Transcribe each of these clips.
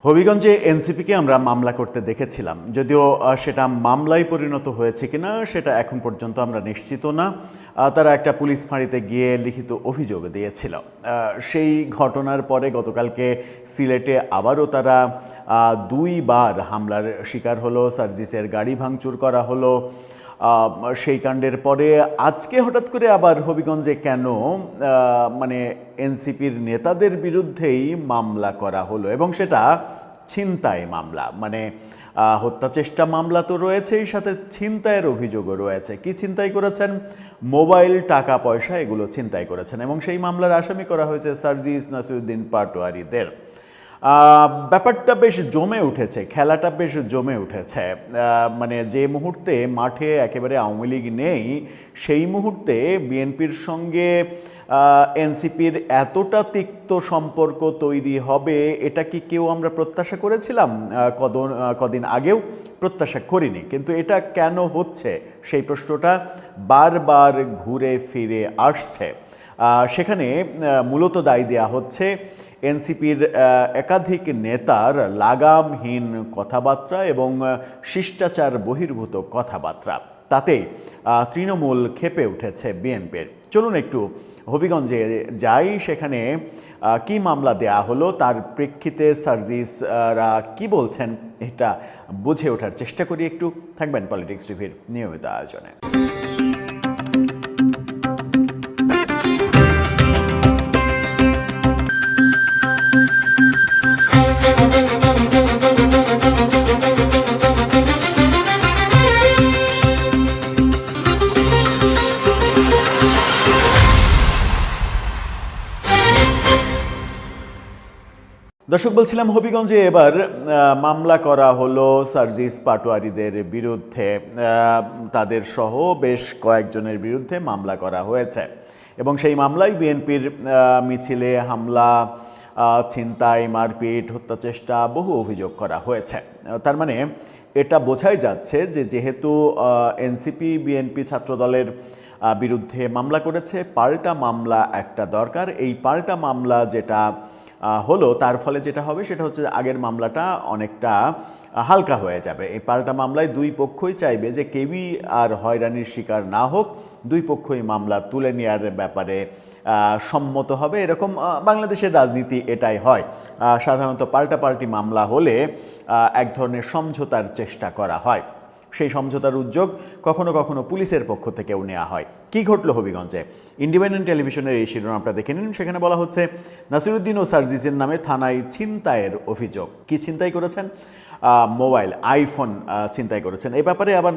হবিগঞ্জে এনসিপিকে আমরা মামলা করতে দেখেছিলাম, যদিও সেটা মামলায় পরিণত হয়েছে কিনা সেটা এখন পর্যন্ত আমরা নিশ্চিত না। তারা একটা পুলিশ ফাঁড়িতে গিয়ে লিখিত অভিযোগ দিয়েছিল। সেই ঘটনার পরে গতকালকে সিলেটে আবারও তারা দুইবার হামলার শিকার হলো, সার্জিসের গাড়ি ভাঙচুর করা হলো। সেই কাণ্ডের পরে আজকে হঠাৎ করে আবার হবিগঞ্জে কেন মানে এনসিপির নেতাদের বিরুদ্ধেই মামলা করা হলো, এবং সেটা ছিনতাই মামলা। মানে হত্যা চেষ্টা মামলা তো রয়েছেই, সাথে ছিনতাইয়ের অভিযোগও রয়েছে। কি ছিনতাই করেছেন? মোবাইল, টাকা পয়সা, এগুলো ছিনতাই করেছেন, এবং সেই মামলার আসামি করা হয়েছে সার্জিস নাসিরউদ্দিন পাটোয়ারিদের। ব্যাপারটা বেশ জমে উঠেছে, খেলাটা বেশ জমে উঠেছে। মানে যে মুহূর্তে মাঠে একেবারে আওয়ামী লীগ নেই, সেই মুহূর্তে বিএনপির সঙ্গে এনসিপির এতটা তিক্ত সম্পর্ক তৈরি হবে, এটা কি কেউ আমরা প্রত্যাশা করেছিলাম? কদিন আগেও প্রত্যাশা করিনি, কিন্তু এটা কেন হচ্ছে সেই প্রশ্নটা বারবার ঘুরে ফিরে আসছে। সেখানে মূলত দায় দেওয়া হচ্ছে এনসিপির একাধিক নেতার লাগামহীন কথাবার্তা এবং শিষ্টাচার বহির্ভূত কথাবার্তা। তাতে তৃণমূল ক্ষেপে উঠেছে বিএনপির। চলুন একটু হবিগঞ্জে যাই, সেখানে কি মামলা দেয়া হলো, তার প্রেক্ষিতে সার্জিসরা কি বলছেন, এটা বুঝে ওঠার চেষ্টা করি। একটু থাকবেন পলিটিক্স টিভির নিয়মিত আয়োজনে। দর্শক, বলছিলাম হবিগঞ্জে এবার মামলা করা হলো সার্জিস পাটোয়ারিদের বিরুদ্ধে। তাদের সহ বেশ কয়েকজনের বিরুদ্ধে মামলা করা হয়েছে, এবং সেই মামলায় বিএনপির মিছিলে হামলা, ছিনতাই, মারপিট, হত্যা চেষ্টা, বহু অভিযোগ করা হয়েছে। তার মানে এটা বোঝাই যাচ্ছে যে যেহেতু এনসিপি বিএনপি ছাত্রদলের বিরুদ্ধে মামলা করেছে, পাল্টা মামলা একটা দরকার। এই পাল্টা মামলা যেটা হলো, তার ফলে যেটা হবে সেটা হচ্ছে আগের মামলাটা অনেকটা হালকা হয়ে যাবে। এই পাল্টা মামলায় দুই পক্ষই চাইবে যে কেউই আর হয়রানির শিকার না হোক, দুই পক্ষই মামলা তুলে নেওয়ার ব্যাপারে সম্মত হবে। এরকম বাংলাদেশের রাজনীতি এটাই হয়। সাধারণত পাল্টাপাল্টি মামলা হলে এক ধরনের সমঝোতার চেষ্টা করা হয়। সেই সমঝোতার উদ্যোগ কখনো কখনো পুলিশের পক্ষ থেকেও নেওয়া হয়। কি ঘটল হবিগঞ্জে? ইন্ডিপেন্ডেন্ট টেলিভিশনের এই শিরোনাম আপনারা দেখে নিন। সেখানে বলা হচ্ছে নাসিরউদ্দিন ও সার্জিসের নামে থানায় ছিনতাইয়ের অভিযোগ। কি ছিনতাই করেছেন? মোবাইল, আইফোন ছিনতাই করেছেন। এই ব্যাপারে আবার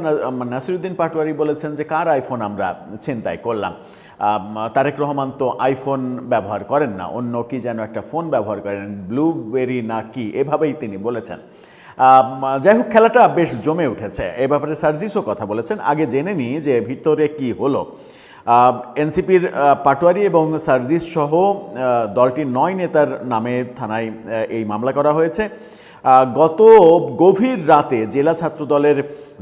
নাসিরউদ্দিন পাটোয়ারি বলেছেন যে কার আইফোন আমরা ছিনতাই করলাম। তারেক রহমান তো আইফোন ব্যবহার করেন না, অন্য কি যেন একটা ফোন ব্যবহার করেন, ব্লুবেরি না কি, এভাবেই তিনি বলেছেন। যাই হোক, খেলাটা বেশ জমে উঠেছে। এ ব্যাপারে সার্জিসও কথা বলেছেন। আগে জেনে নিই যে ভিতরে কি হলো। এনসিপির পাটোয়ারি এবং সার্জিস সহ দলটির 9 নেতার নামে থানায় এই মামলা করা হয়েছে। গত গভীর রাতে জেলা ছাত্রদলের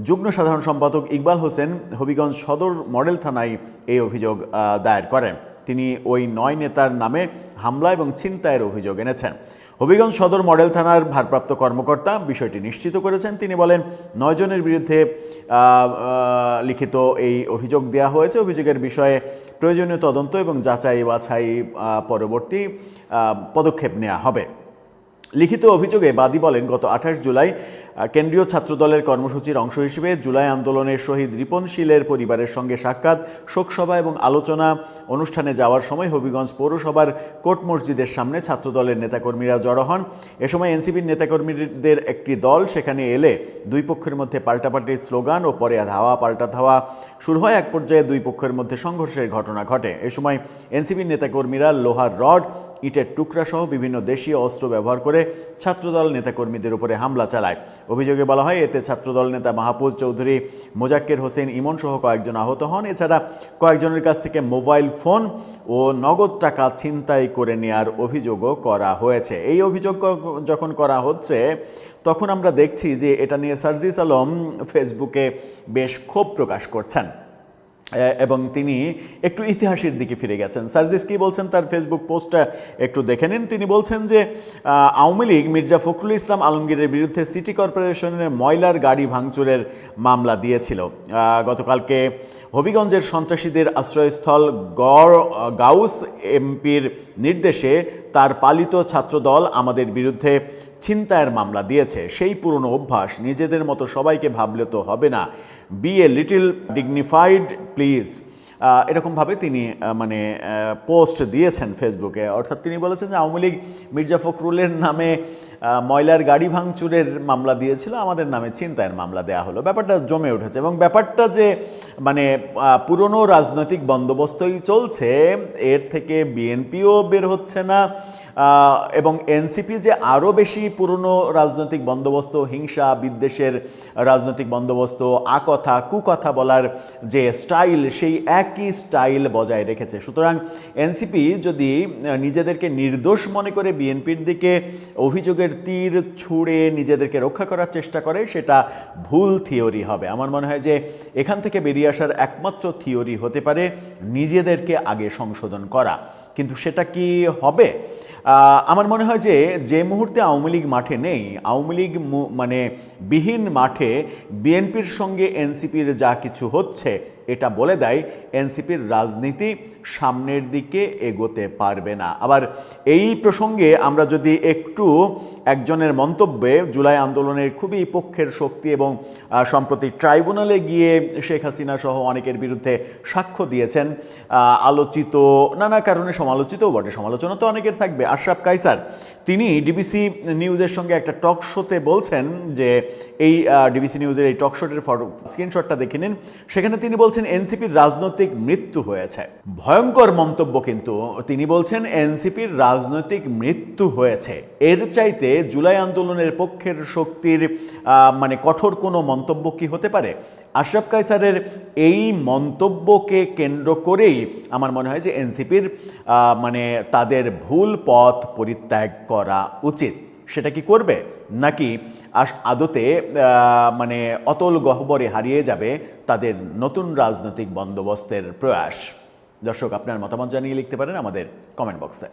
যুগ্ম সাধারণ সম্পাদক ইকবাল হোসেন হবিগঞ্জ সদর মডেল থানায় এই অভিযোগ দায়ের করেন। তিনি ওই 9 নেতার নামে হামলা এবং ছিনতাইয়ের অভিযোগ এনেছেন। হবিগঞ্জ সদর মডেল থানার ভারপ্রাপ্ত কর্মকর্তা বিষয়টি নিশ্চিত করেছেন। তিনি বলেন, 9 জনের বিরুদ্ধে লিখিত এই অভিযোগ দেওয়া হয়েছে। অভিযোগের বিষয়ে প্রয়োজনীয় তদন্ত এবং যাচাই বাছাই পরবর্তী পদক্ষেপ নেওয়া হবে। লিখিত অভিযোগে বাদী বলেন, গত 28 জুলাই কেন্দ্রীয় ছাত্রদলের কর্মসূচির অংশ হিসেবে জুলাই আন্দোলনের শহীদ রিপন শীলের পরিবারের সঙ্গে সাক্ষাৎ, শোকসভা এবং আলোচনা অনুষ্ঠানে যাওয়ার সময় হবিগঞ্জ পৌরসভার কোট মসজিদের সামনে ছাত্রদলের নেতাকর্মীরা জড়ো হন। এ সময় এনসিপির নেতাকর্মীদের একটি দল সেখানে এলে দুই পক্ষের মধ্যে পাল্টাপাল্টি স্লোগান ও পরে ধাওয়া পাল্টা ধাওয়া শুরু হয়। এক পর্যায়ে দুই পক্ষের মধ্যে সংঘর্ষের ঘটনা ঘটে। এ সময় এনসিপির নেতাকর্মীরা লোহার রড, ইটের টুকরা সহ বিভিন্ন দেশীয় অস্ত্র ব্যবহার করে ছাত্রদল নেতাকর্মীদের উপরে হামলা চালায়। অভিযোগে বলা হয়, এতে ছাত্রদল নেতা মাহফুজ চৌধুরী, মোজাক্কের হোসেন ইমন সহ কয়েকজন আহত হন। এছাড়া কয়েকজনের কাছ থেকে মোবাইল ফোন ও নগদ টাকা ছিনতাই করে নেওয়ার অভিযোগও করা হয়েছে। এই অভিযোগ যখন করা হচ্ছে, তখন আমরা দেখছি যে এটা নিয়ে সার্জিস আলম ফেসবুকে বেশ ক্ষোভ প্রকাশ করছেন। এবং তিনি একটু ইতিহাসের দিকে ফিরে গেছেন। সার্জিস কি বলছেন তার ফেসবুক পোস্টটা একটু দেখে নিন। তিনি বলছেন যে আওয়ামী লীগ মির্জা ফখরুল ইসলাম আলমগীরের বিরুদ্ধে সিটি কর্পোরেশনের ময়লার গাড়ি ভাঙচুরের মামলা দিয়েছিল। গতকালকে হবিগঞ্জের সন্ত্রাসীদের আশ্রয়স্থল গাউস এমপির নির্দেশে তার পালিত ছাত্রদল আমাদের বিরুদ্ধে ছিনতাইয়ের মামলা দিয়েছে। সেই পুরনো অভ্যাস, নিজেদের মতো সবাইকে ভাবলে তো হবে না, be a little dignified please, এরকমভাবে তিনি মানে পোস্ট দিয়েছেন ফেসবুকে। অর্থাৎ তিনি বলেছেন যে আওয়ামী লীগ মির্জা ফখরুলের নামে ময়লার গাড়ি ভাঙচুরের মামলা দিয়েছিল, আমাদের নামে ছিনতাইয়ের মামলা দেয়া হলো। ব্যাপারটা জমে উঠেছে এবং ব্যাপারটা যে মানে পুরনো রাজনৈতিক বন্দোবস্তই চলছে, এর থেকে বিএনপিও বের হচ্ছে না এবং এনসিপি যে আরও বেশি পুরনো রাজনৈতিক বন্দোবস্ত, হিংসা বিদ্বেষের রাজনৈতিক বন্দোবস্ত, আকথা কুকথা বলার যে স্টাইল, সেই একই স্টাইল বজায় রেখেছে। সুতরাং এনসিপি যদি নিজেদেরকে নির্দোষ মনে করে বিএনপির দিকে অভিযোগের তীর ছুঁড়ে নিজেদেরকে রক্ষা করার চেষ্টা করে, সেটা ভুল থিওরি হবে। আমার মনে হয় যে এখান থেকে বেরিয়ে আসার একমাত্র থিওরি হতে পারে নিজেদেরকে আগে সংশোধন করা। কিন্তু সেটা কি হবে? আমার মনে হয় যে যে মুহূর্তে আওয়ামী লীগ মাঠে নেই, আওয়ামী লীগ মানে বিহীন মাঠে বিএনপির সঙ্গে এনসিপির যা কিছু হচ্ছে, এটা বলে দেয় এনসিপির রাজনীতি সামনের দিকে এগোতে পারবে না। আবার এই প্রসঙ্গে আমরা যদি একটু একজনের মন্তব্যে, জুলাই আন্দোলনের খুবই পক্ষের শক্তি এবং সম্প্রতি ট্রাইব্যুনালে গিয়ে শেখ হাসিনা সহ অনেকের বিরুদ্ধে সাক্ষ্য দিয়েছেন, আলোচিত, নানা কারণে সমালোচিতও বটে, সমালোচনা তো অনেকের থাকবে, আশরাফ কায়সার, তিনি ডিবিসি নিউজের সঙ্গে একটা টক শোতে বলছেন যে এই ডিবিসি নিউজের এই টক শোটের স্ক্রিনশটটা দেখে নিন। সেখানে তিনি বলছেন এনসিপির রাজনৈতিক মৃত্যু হয়েছে। ভয়ঙ্কর মন্তব্য, কিন্তু তিনি বলছেন এনসিপির রাজনৈতিক মৃত্যু হয়েছে। এর চাইতে জুলাই আন্দোলনের পক্ষের শক্তির মানে কঠোর কোনো মন্তব্য কি হতে পারে? আশরাফ কায়সারের এই মন্তব্যকে কেন্দ্র করেই আমার মনে হয় যে এনসিপির মানে তাদের ভুল পথ পরিত্যাগ করা উচিত। সেটা কি করবে, নাকি আদতে মানে অতল গহ্বরে হারিয়ে যাবে তাদের নতুন রাজনৈতিক বন্দোবস্তের প্রয়াস? দর্শক, আপনার মতামত জানিয়ে লিখতে পারেন আমাদের কমেন্ট বক্সে।